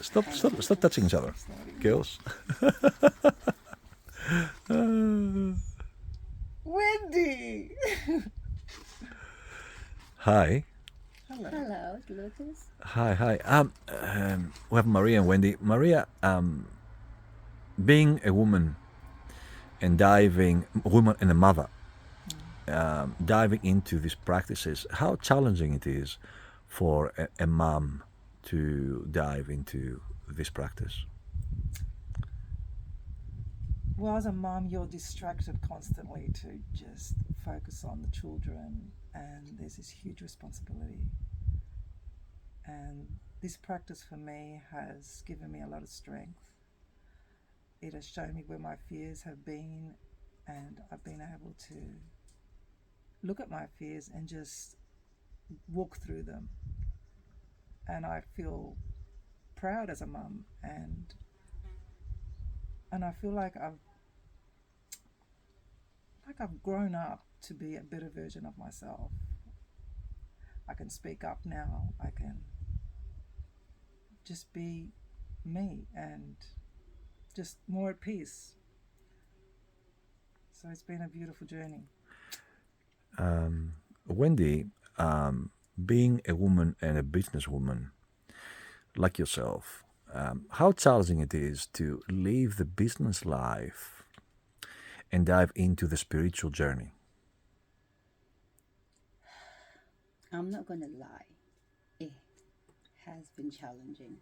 Stop touching each other, girls. Wendy! Hi. Hello. Hello, Lucas. Hi. We have Maria and Wendy. Maria, being a woman and woman and a mother, diving into these practices, how challenging it is for a mom to dive into this practice. Well, as a mom, you're distracted constantly to just focus on the children, and there's this huge responsibility. And this practice for me has given me a lot of strength. It has shown me where my fears have been, and I've been able to look at my fears and just walk through them. And I feel proud as a mum, and I feel like I've grown up to be a better version of myself. I can speak up now. I can just be me and just more at peace. So it's been a beautiful journey. Wendy, being a woman and a businesswoman like yourself, how challenging it is to live the business life and dive into the spiritual journey. I'm not going to lie. It has been challenging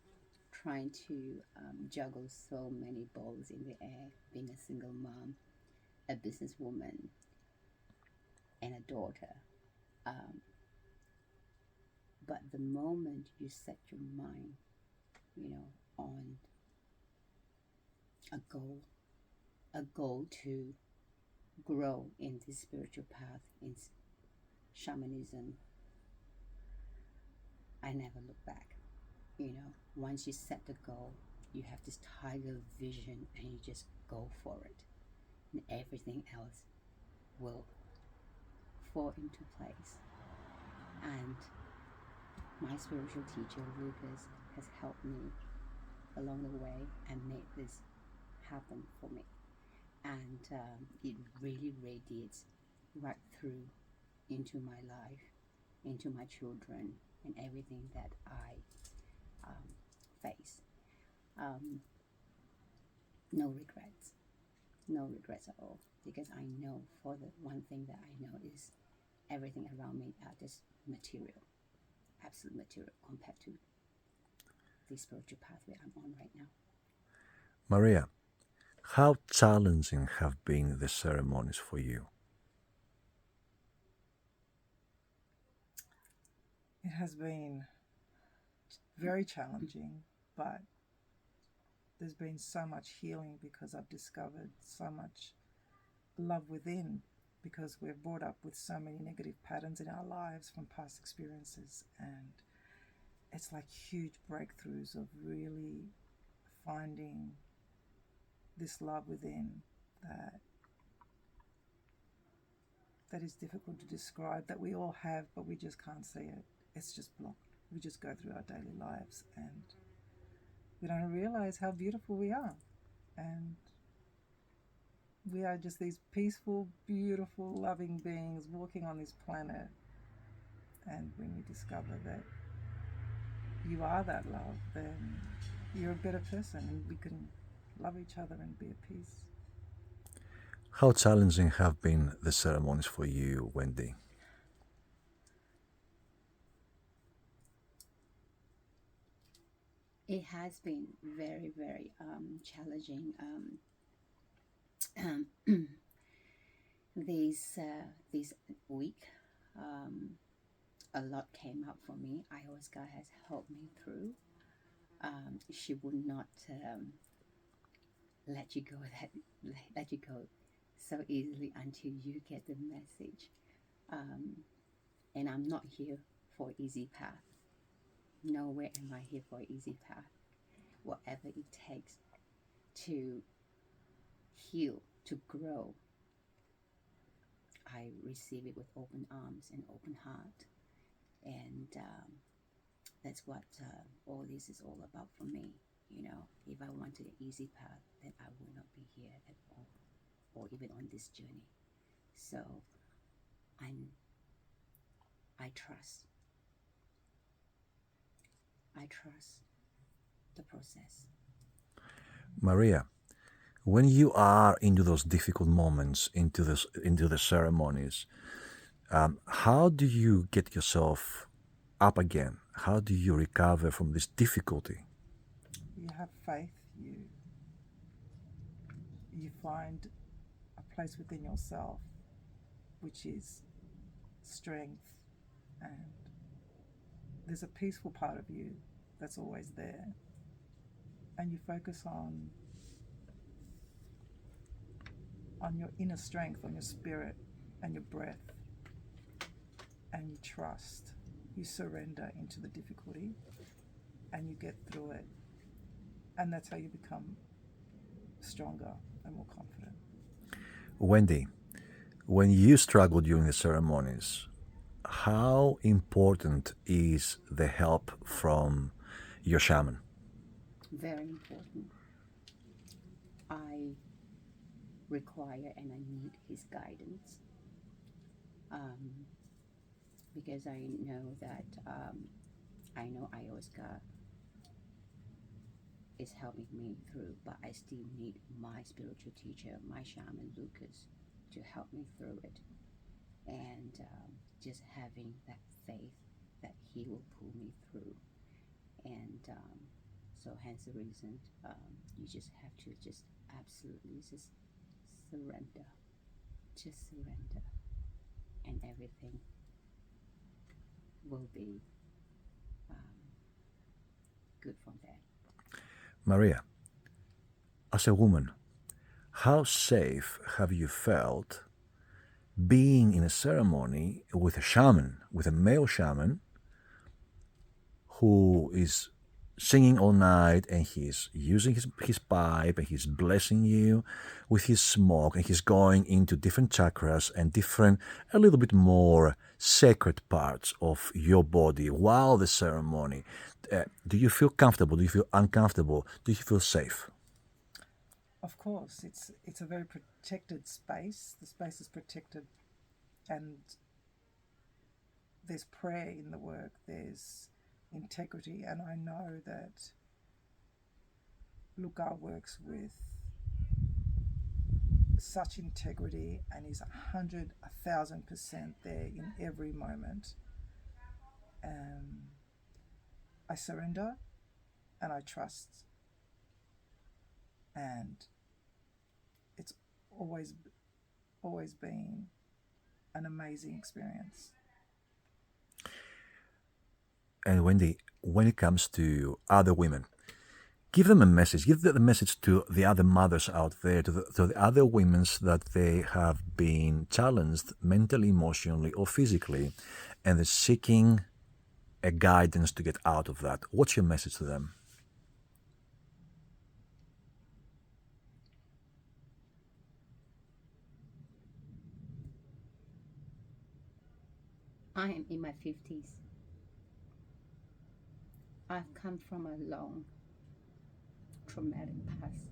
trying to juggle so many balls in the air, being a single mom, a businesswoman, and a daughter. Um, but the moment you set your mind, on a goal to grow in this spiritual path in shamanism, I never look back. Once you set the goal, you have this tiger vision and you just go for it. And everything else will fall into place. And my spiritual teacher, Loukas, has helped me along the way and made this happen for me. And it really radiates right through into my life, into my children, and everything that I face. Um, no regrets at all, because I know, for the one thing that I know is everything around me are just material, absolute material, compared to the spiritual pathway I'm on right now. Maria, how challenging have been the ceremonies for you? It has been very challenging, but there's been so much healing because I've discovered so much love within, because we're brought up with so many negative patterns in our lives from past experiences, and it's like huge breakthroughs of really finding this love within that is difficult to describe, that we all have, but we just can't see it. It's just blocked. We just go through our daily lives and we don't realize how beautiful we are. And we are just these peaceful, beautiful, loving beings walking on this planet. And when you discover that you are that love, then you're a better person, and we can love each other and be at peace. How challenging have been the ceremonies for you, Wendy? It has been very, very challenging. This week, a lot came up for me. Ayahuasca has helped me through. She would not let you go let you go so easily until you get the message. And I'm not here for easy path. Nowhere am I here for easy path. Whatever it takes to heal, to grow, I receive it with open arms and open heart. And that's what all this is all about for me. You know, if I wanted an easy path, then I would not be here at all, or even on this journey. So I'm, I trust, I trust the process. Maria, when you are into those difficult moments, into the ceremonies, how do you get yourself up again? How do you recover from this difficulty? You have faith. You find a place within yourself which is strength, and there's a peaceful part of you that's always there, and you focus on your inner strength, on your spirit and your breath, and you trust. You surrender into the difficulty and you get through it, and that's how you become stronger and more confident. Wendy, when you struggle during the ceremonies, how important is the help from your shaman? Very important. I require and I need his guidance, because I know that I know ayahuasca is helping me through, but I still need my spiritual teacher, my shaman Loukas, to help me through it. And just having that faith that he will pull me through. And so hence the reason you just have to just absolutely just surrender. Just surrender. And everything will be good from there. Maria, as a woman, how safe have you felt being in a ceremony with a shaman, with a male shaman who is singing all night and he's using his pipe and he's blessing you with his smoke and he's going into different chakras and different, a little bit more sacred parts of your body while the ceremony? Do you feel comfortable? Do you feel uncomfortable? Do you feel safe? Of course, it's a very protected space. The space is protected, and there's prayer in the work. There's integrity, and I know that Luca works with such integrity and is 1,000% there in every moment. I surrender and I trust, and it's always been an amazing experience. And Wendy, when it comes to other women, give them a message. Give the message to the other mothers out there, to the other women that they have been challenged mentally, emotionally, or physically, and they're seeking a guidance to get out of that. What's your message to them? I am in my 50s. I've come from a long, traumatic past.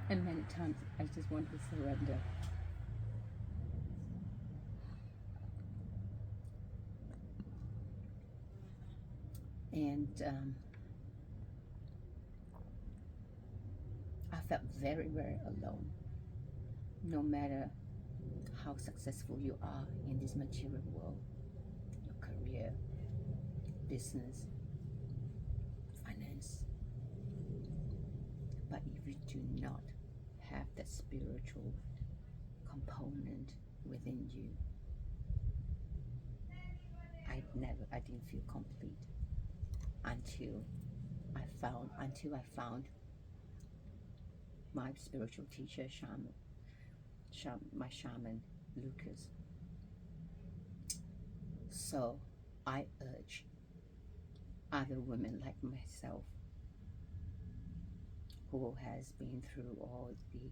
And many times I just want to surrender. And I felt very, very alone. No matter how successful you are in this material world, your career, business, finance, but if you do not have that spiritual component within you, I didn't feel complete until I found my spiritual teacher, my shaman, Loukas. So I urge other women like myself who has been through all the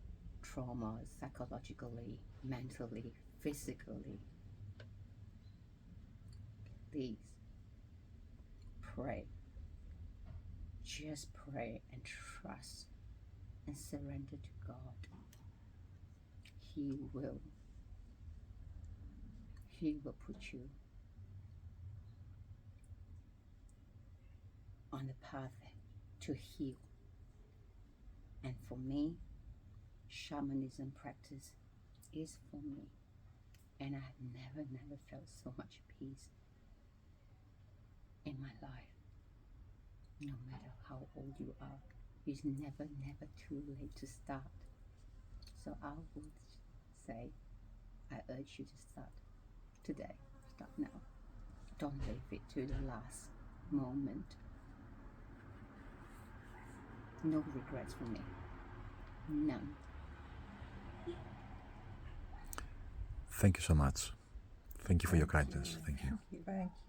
trauma psychologically, mentally, physically, please pray. Just pray and trust and surrender to God. He will. He will put you on the path to heal. And for me, shamanism practice is for me. And I have never felt so much peace in my life. No matter how old you are, it's never too late to start. So I would say, I urge you to start today. Start now. Don't leave it to the last moment. No regrets for me. None. Thank you so much. Thank you for your kindness. Thank you. Thank you.